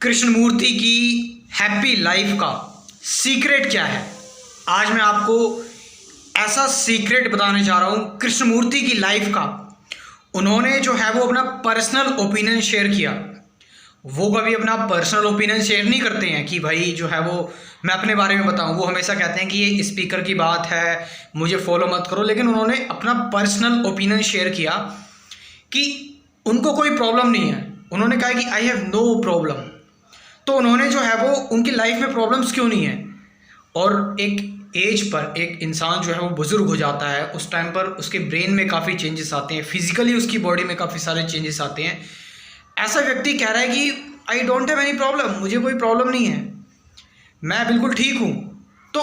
कृष्णमूर्ति की happy life का secret क्या है। आज मैं आपको ऐसा सीक्रेट बताने जा रहा हूँ कृष्णमूर्ति की लाइफ का। उन्होंने जो है वो अपना पर्सनल ओपिनियन शेयर किया। वो कभी अपना पर्सनल ओपिनियन शेयर नहीं करते हैं कि भाई जो है वो मैं अपने बारे में बताऊं। वो हमेशा कहते हैं कि ये स्पीकर की बात है, मुझे फॉलो मत करो। लेकिन उन्होंने अपना पर्सनल ओपिनियन शेयर किया कि उनको कोई प्रॉब्लम नहीं है। उन्होंने कहा कि आई हैव नो प्रॉब्लम। तो उन्होंने जो है वो उनकी लाइफ में प्रॉब्लम्स क्यों नहीं है। और एक एज पर एक इंसान जो है वो बुज़ुर्ग हो जाता है, उस टाइम पर उसके ब्रेन में काफ़ी चेंजेस आते हैं, फिजिकली उसकी बॉडी में काफ़ी सारे चेंजेस आते हैं। ऐसा व्यक्ति कह रहा है कि I don't have any problem, मुझे कोई प्रॉब्लम नहीं है, मैं बिल्कुल ठीक हूँ। तो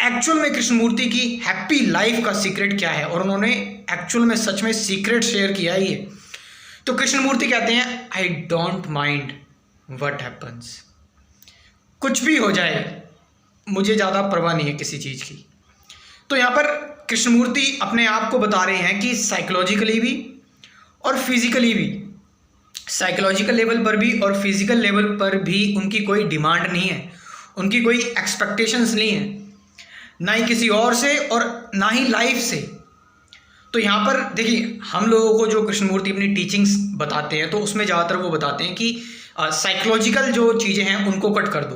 एक्चुअल में कृष्णमूर्ति की हैप्पी लाइफ का सीक्रेट क्या है, और उन्होंने एक्चुअल में सच में सीक्रेट शेयर किया है ये। तो कृष्णमूर्ति कहते हैं I don't mind what happens, कुछ भी हो जाए मुझे ज़्यादा परवाह नहीं है किसी चीज़ की। तो यहाँ पर कृष्णमूर्ति अपने आप को बता रहे हैं कि साइकोलॉजिकली भी और फिजिकली भी, साइकोलॉजिकल लेवल पर भी और फिजिकल लेवल पर भी उनकी कोई डिमांड नहीं है, उनकी कोई एक्सपेक्टेशंस नहीं है, ना ही किसी और से और ना ही लाइफ से। तो यहाँ पर देखिए, हम लोगों को जो कृष्णमूर्ति अपनी टीचिंग्स बताते हैं तो उसमें ज़्यादातर वो बताते हैं कि साइकोलॉजिकल जो चीज़ें हैं उनको कट कर दो,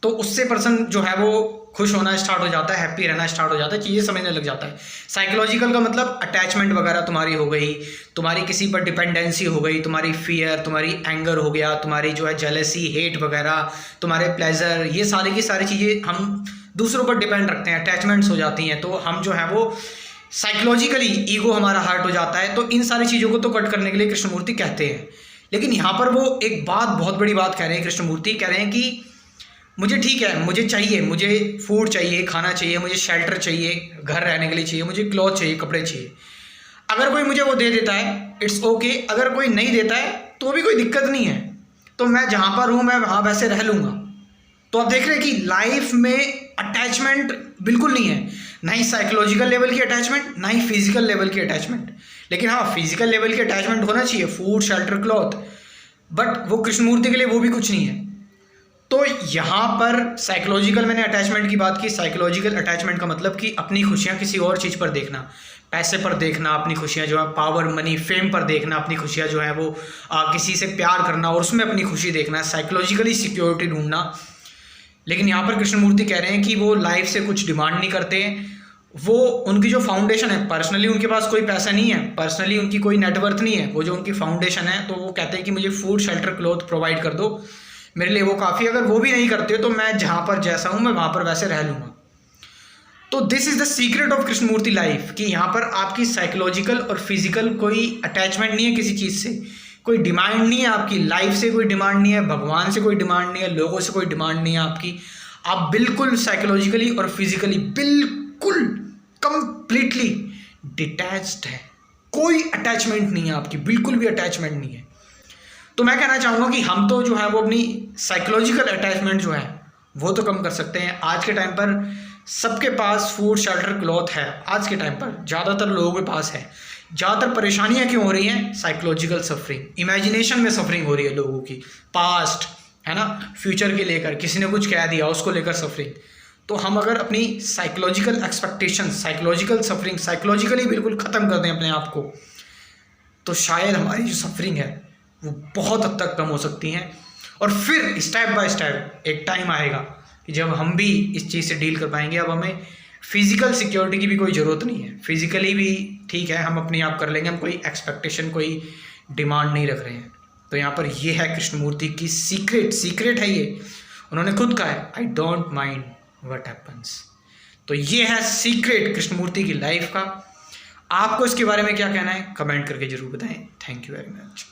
तो उससे पर्सन जो है वो खुश होना स्टार्ट हो जाता है, हैप्पी रहना स्टार्ट हो जाता है, चीज़ें समझने लग जाता है। साइकोलॉजिकल का मतलब अटैचमेंट वगैरह तुम्हारी हो गई, तुम्हारी किसी पर डिपेंडेंसी हो गई, तुम्हारी फियर, तुम्हारी एंगर हो गया, तुम्हारी जो है जेलसी, हेट वगैरह, तुम्हारे प्लेजर, ये सारी की सारी चीज़ें हम दूसरों पर डिपेंड रखते हैं, अटैचमेंट्स हो जाती हैं। तो हम जो है वो साइकोलॉजिकली ईगो हमारा हर्ट हो जाता है। तो इन सारी चीज़ों को तो कट करने के लिए कृष्णमूर्ति कहते हैं। लेकिन यहाँ पर वो एक बात, बहुत बड़ी बात कह रहे हैं कृष्णमूर्ति। कह रहे हैं कि मुझे ठीक है, मुझे चाहिए, मुझे फूड चाहिए, खाना चाहिए, मुझे शेल्टर चाहिए, घर रहने के लिए चाहिए, मुझे क्लॉथ चाहिए, कपड़े चाहिए। अगर कोई मुझे वो दे देता है इट्स ओके, अगर कोई नहीं देता है तो भी कोई दिक्कत नहीं है, तो मैं जहाँ पर हूँ मैं वहाँ वैसे रह लूँगा। तो आप देख रहे हैं कि लाइफ में अटैचमेंट बिल्कुल नहीं है, ना ही साइकोलॉजिकल लेवल की अटैचमेंट, ना ही फिजिकल लेवल की अटैचमेंट। लेकिन हाँ, फिजिकल लेवल की अटैचमेंट होना चाहिए, फूड, शेल्टर, क्लॉथ, बट वो कृष्णमूर्ति के लिए वो भी कुछ नहीं है। तो यहाँ पर साइकोलॉजिकल, मैंने अटैचमेंट की बात की, साइकोलॉजिकल अटैचमेंट का मतलब कि अपनी खुशियाँ किसी और चीज़ पर देखना, पैसे पर देखना, अपनी खुशियाँ जो है पावर, मनी, फेम पर देखना, अपनी खुशियाँ जो है वो किसी से प्यार करना और उसमें अपनी खुशी देखना, साइकोलॉजिकली सिक्योरिटी ढूंढना। लेकिन यहाँ पर कृष्णमूर्ति कह रहे हैं कि वो लाइफ से कुछ डिमांड नहीं करते। वो उनकी जो फाउंडेशन है, पर्सनली उनके पास कोई पैसा नहीं है, पर्सनली उनकी कोई नेटवर्थ नहीं है, वो जो उनकी फाउंडेशन है, तो वो कहते हैं कि मुझे फूड, शेल्टर, क्लॉथ प्रोवाइड कर दो, मेरे लिए वो काफ़ी। अगर वो भी नहीं करते तो मैं जहाँ पर जैसा हूँ मैं वहाँ पर वैसे रह लूँगा। तो this is the secret of Krishnamurti life, कि यहाँ पर आपकी साइकोलॉजिकल और फिजिकल कोई अटैचमेंट नहीं है किसी चीज़ से, कोई डिमांड नहीं है आपकी लाइफ से, कोई डिमांड नहीं है भगवान से, कोई डिमांड नहीं है लोगों से, कोई डिमांड नहीं है आपकी। आप बिल्कुल साइकोलॉजिकली और फिजिकली बिल्कुल कंप्लीटली डिटैच्ड है, कोई अटैचमेंट नहीं है आपकी, बिल्कुल भी अटैचमेंट नहीं है। तो मैं कहना चाहूँगा कि हम तो जो है वो अपनी साइकोलॉजिकल अटैचमेंट जो है वो तो कम कर सकते हैं। आज के टाइम पर सबके पास फूड, शेल्टर, क्लॉथ है, आज के टाइम पर ज़्यादातर लोगों के पास है। ज़्यादातर परेशानियाँ क्यों हो रही हैं? साइकोलॉजिकल सफरिंग, इमेजिनेशन में सफरिंग हो रही है लोगों की, पास्ट है ना, फ्यूचर के लेकर, किसी ने कुछ कह दिया उसको लेकर सफरिंग। तो हम अगर अपनी psychological expectation, psychological suffering, psychologically बिल्कुल ख़त्म कर दें अपने आप को, तो शायद हमारी जो सफरिंग है वो बहुत हद तक कम हो सकती हैं। और फिर स्टेप बाय स्टेप एक टाइम आएगा कि जब हम भी इस चीज़ से डील कर पाएंगे। अब हमें फिजिकल सिक्योरिटी की भी कोई ज़रूरत नहीं है, फिजिकली भी ठीक है, हम अपने आप कर लेंगे, हम कोई एक्सपेक्टेशन, कोई डिमांड नहीं रख रहे हैं। तो यहाँ पर ये है कृष्णमूर्ति की सीक्रेट है ये। उन्होंने खुद कहा है I don't mind what happens. तो ये है सीक्रेट कृष्णमूर्ति की लाइफ का। आपको इसके बारे में क्या कहना है कमेंट करके ज़रूर बताएं। Thank you very much.